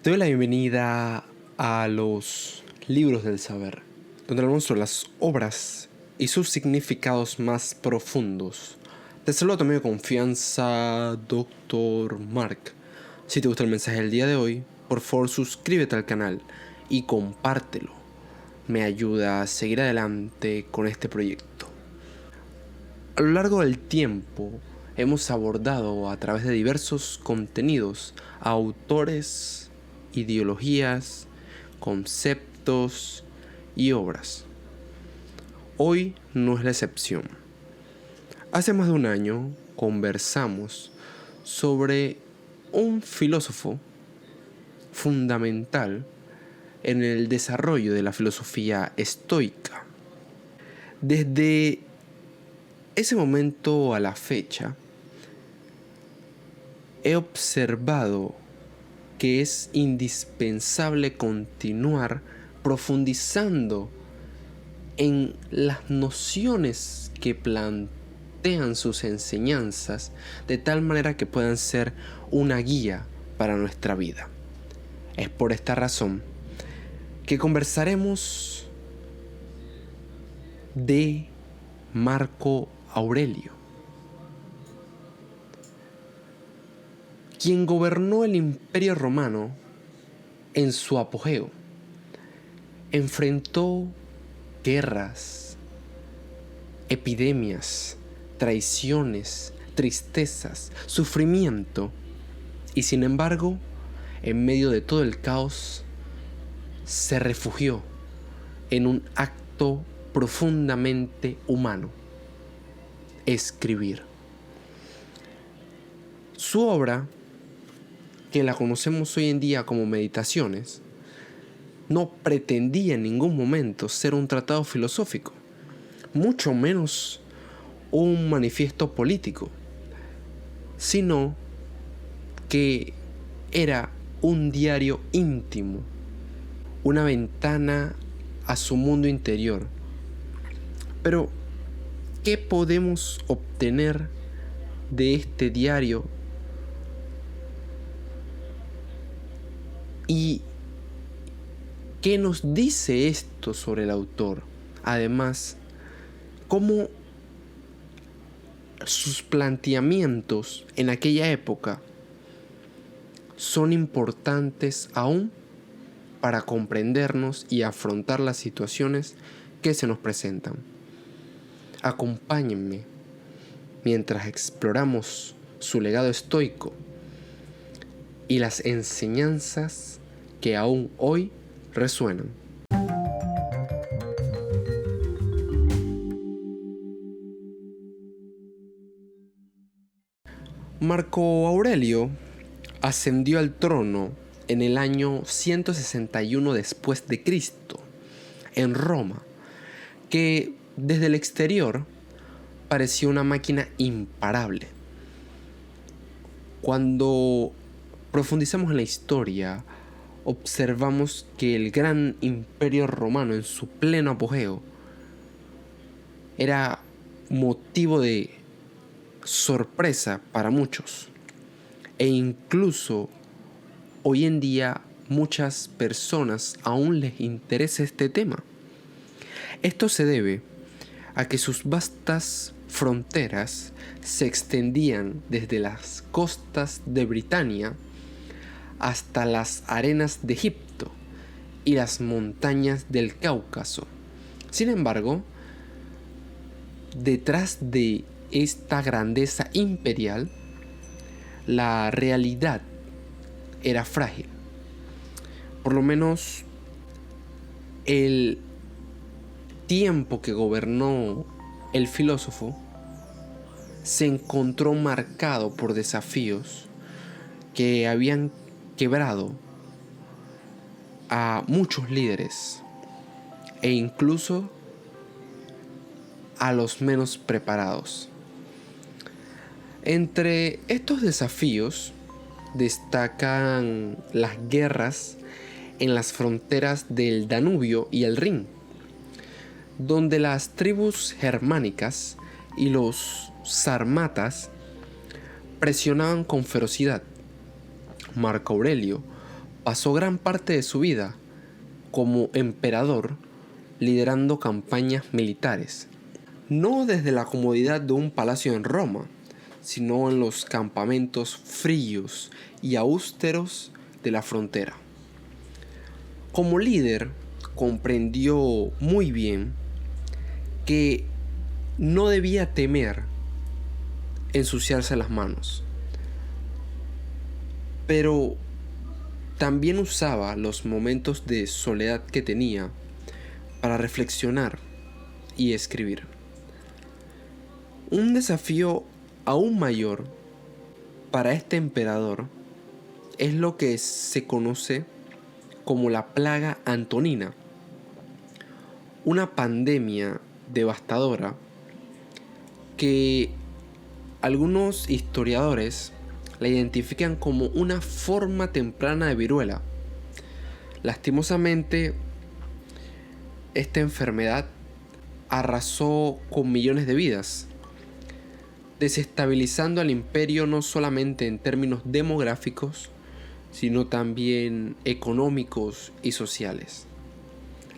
Te doy la bienvenida a los libros del saber, donde hablamos sobre las obras y sus significados más profundos. Te saludo también de confianza, Dr. Mark. Si te gusta el mensaje del día de hoy, por favor suscríbete al canal y compártelo. Me ayuda a seguir adelante con este proyecto. A lo largo del tiempo, hemos abordado a través de diversos contenidos a autores, ideologías, conceptos y obras. Hoy no es la excepción. Hace más de un año conversamos sobre un filósofo fundamental en el desarrollo de la filosofía estoica. Desde ese momento a la fecha, he observado que es indispensable continuar profundizando en las nociones que plantean sus enseñanzas, de tal manera que puedan ser una guía para nuestra vida. Es por esta razón que conversaremos de Marco Aurelio, quien gobernó el Imperio Romano en su apogeo. Enfrentó guerras, epidemias, traiciones, tristezas, sufrimiento, y sin embargo, en medio de todo el caos, se refugió en un acto profundamente humano: escribir. Su obra, que la conocemos hoy en día como Meditaciones, no pretendía en ningún momento ser un tratado filosófico, mucho menos un manifiesto político, sino que era un diario íntimo, una ventana a su mundo interior. Pero, ¿qué podemos obtener de este diario? ¿Y qué nos dice esto sobre el autor? Además, cómo sus planteamientos en aquella época son importantes aún para comprendernos y afrontar las situaciones que se nos presentan. Acompáñenme mientras exploramos su legado estoico y las enseñanzas que aún hoy resuenan. Marco Aurelio ascendió al trono en el año 161 después de Cristo, en Roma, que desde el exterior parecía una máquina imparable. Cuando profundizamos en la historia, observamos que el gran imperio romano en su pleno apogeo era motivo de sorpresa para muchos, e incluso hoy en día muchas personas aún les interesa este tema. Esto se debe a que sus vastas fronteras se extendían desde las costas de Britania hasta las arenas de Egipto y las montañas del Cáucaso. Sin embargo, detrás de esta grandeza imperial, la realidad era frágil. Por lo menos el tiempo que gobernó el filósofo se encontró marcado por desafíos que habían quebrado a muchos líderes e incluso a los menos preparados. Entre estos desafíos destacan las guerras en las fronteras del Danubio y el Rin, donde las tribus germánicas y los sármatas presionaban con ferocidad. Marco Aurelio pasó gran parte de su vida como emperador liderando campañas militares, no desde la comodidad de un palacio en Roma, sino en los campamentos fríos y austeros de la frontera. Como líder, comprendió muy bien que no debía temer ensuciarse las manos, pero también usaba los momentos de soledad que tenía para reflexionar y escribir. Un desafío aún mayor para este emperador es lo que se conoce como la plaga antonina, una pandemia devastadora que algunos historiadores la identifican como una forma temprana de viruela. Lastimosamente, esta enfermedad arrasó con millones de vidas, desestabilizando al imperio no solamente en términos demográficos, sino también económicos y sociales.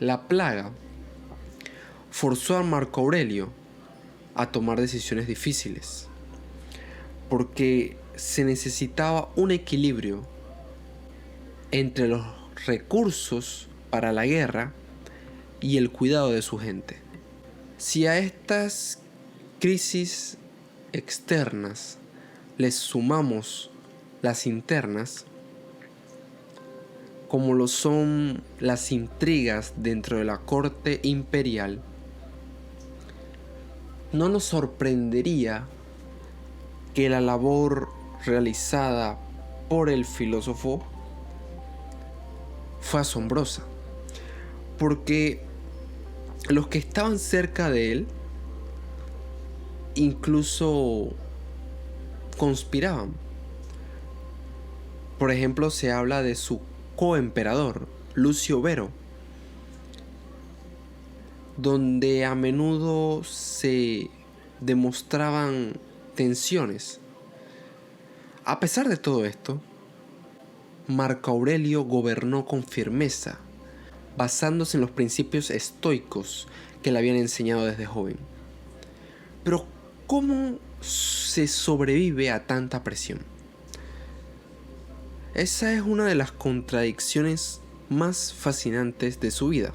La plaga forzó a Marco Aurelio a tomar decisiones difíciles, porque se necesitaba un equilibrio entre los recursos para la guerra y el cuidado de su gente. Si a estas crisis externas les sumamos las internas, como lo son las intrigas dentro de la corte imperial, no nos sorprendería que la labor realizada por el filósofo fue asombrosa, porque los que estaban cerca de él incluso conspiraban. Por ejemplo, se habla de su coemperador, Lucio Vero, donde a menudo se demostraban tensiones. A pesar de todo esto, Marco Aurelio gobernó con firmeza, basándose en los principios estoicos que le habían enseñado desde joven. Pero, ¿cómo se sobrevive a tanta presión? Esa es una de las contradicciones más fascinantes de su vida.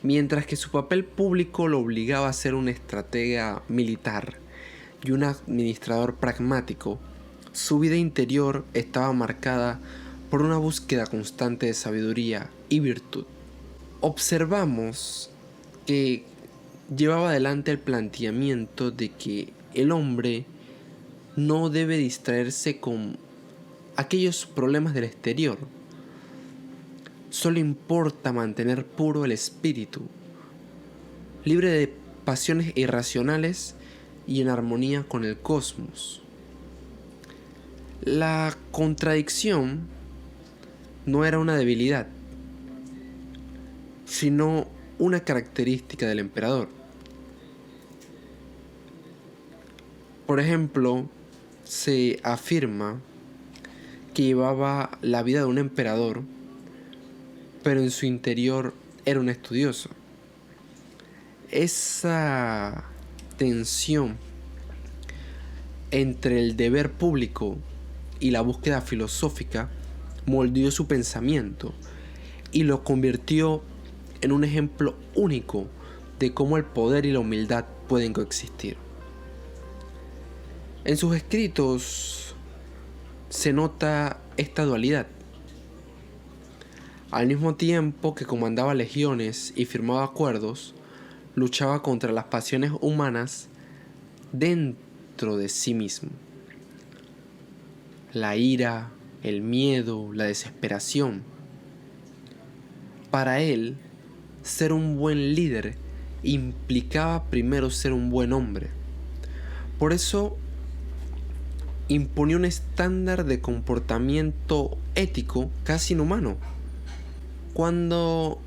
Mientras que su papel público lo obligaba a ser un estratega militar y un administrador pragmático, su vida interior estaba marcada por una búsqueda constante de sabiduría y virtud. Observamos que llevaba adelante el planteamiento de que el hombre no debe distraerse con aquellos problemas del exterior. Solo importa mantener puro el espíritu, libre de pasiones irracionales y en armonía con el cosmos. La contradicción no era una debilidad, sino una característica del emperador. Por ejemplo, se afirma que llevaba la vida de un emperador, pero en su interior era un estudioso. Esa tensión entre el deber público y la búsqueda filosófica moldeó su pensamiento y lo convirtió en un ejemplo único de cómo el poder y la humildad pueden coexistir. En sus escritos se nota esta dualidad. Al mismo tiempo que comandaba legiones y firmaba acuerdos, luchaba contra las pasiones humanas dentro de sí mismo. La ira, el miedo, la desesperación. Para él, ser un buen líder implicaba primero ser un buen hombre. Por eso, imponía un estándar de comportamiento ético casi inhumano. Cuando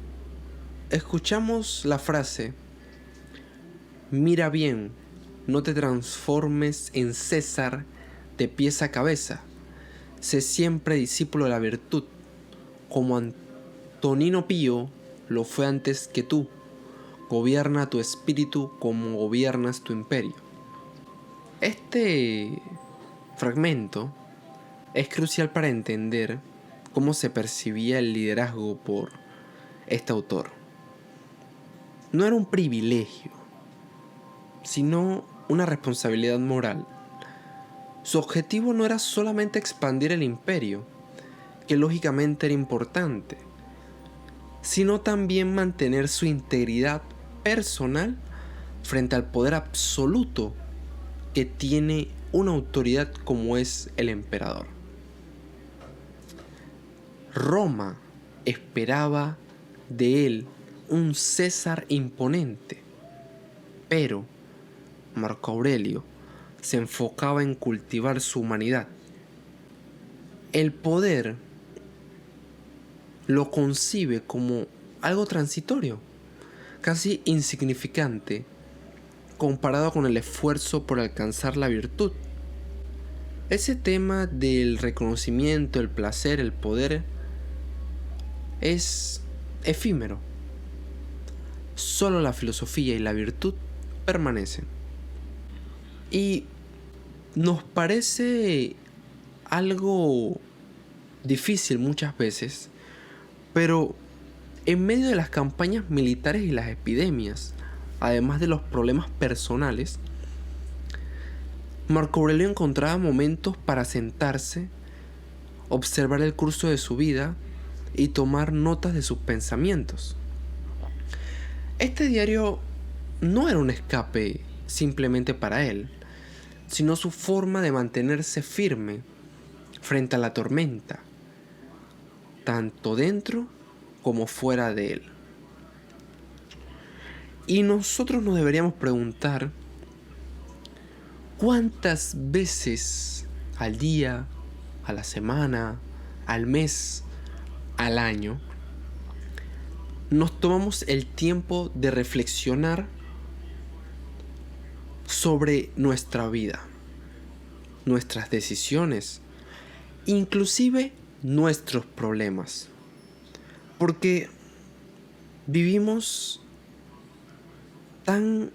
escuchamos la frase, mira bien, no te transformes en César de pies a cabeza, sé siempre discípulo de la virtud, como Antonino Pío lo fue antes que tú. Gobierna tu espíritu como gobiernas tu imperio. Este fragmento es crucial para entender cómo se percibía el liderazgo por este autor. No era un privilegio, sino una responsabilidad moral. Su objetivo no era solamente expandir el imperio, que lógicamente era importante, sino también mantener su integridad personal frente al poder absoluto que tiene una autoridad como es el emperador. Roma esperaba de él un César imponente, pero Marco Aurelio se enfocaba en cultivar su humanidad. El poder lo concibe como algo transitorio, casi insignificante, comparado con el esfuerzo por alcanzar la virtud. Ese tema del reconocimiento, el placer, el poder, es efímero. Solo la filosofía y la virtud permanecen. Y nos parece algo difícil muchas veces, pero en medio de las campañas militares y las epidemias, además de los problemas personales, Marco Aurelio encontraba momentos para sentarse, observar el curso de su vida y tomar notas de sus pensamientos. Este diario no era un escape simplemente para él, sino su forma de mantenerse firme frente a la tormenta, tanto dentro como fuera de él. Y nosotros nos deberíamos preguntar cuántas veces al día, a la semana, al mes, al año, nos tomamos el tiempo de reflexionar sobre nuestra vida, nuestras decisiones, inclusive nuestros problemas. Porque vivimos tan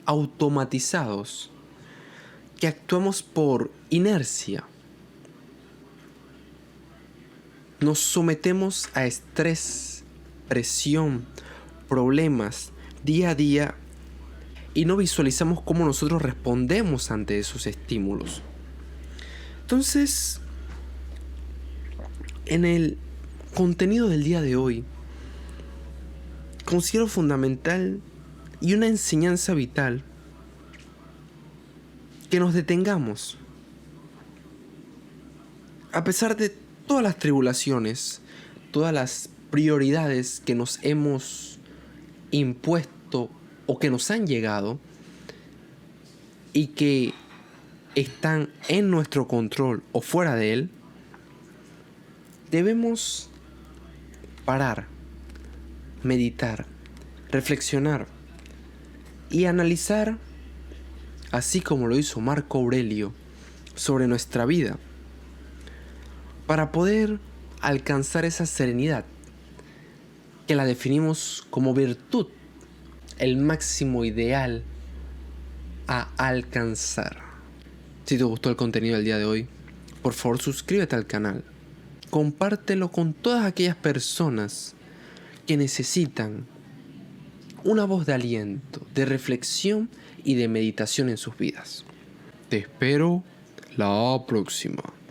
automatizados que actuamos por inercia. Nos sometemos a estrés, presión, problemas día a día y no visualizamos cómo nosotros respondemos ante esos estímulos. Entonces, en el contenido del día de hoy, considero fundamental y una enseñanza vital que nos detengamos. A pesar de todas las tribulaciones, todas las prioridades que nos hemos impuesto o que nos han llegado y que están en nuestro control o fuera de él, debemos parar, meditar, reflexionar y analizar, así como lo hizo Marco Aurelio, sobre nuestra vida, para poder alcanzar esa serenidad que la definimos como virtud, el máximo ideal a alcanzar. Si te gustó el contenido del día de hoy, por favor suscríbete al canal, compártelo con todas aquellas personas que necesitan una voz de aliento, de reflexión y de meditación en sus vidas. Te espero la próxima.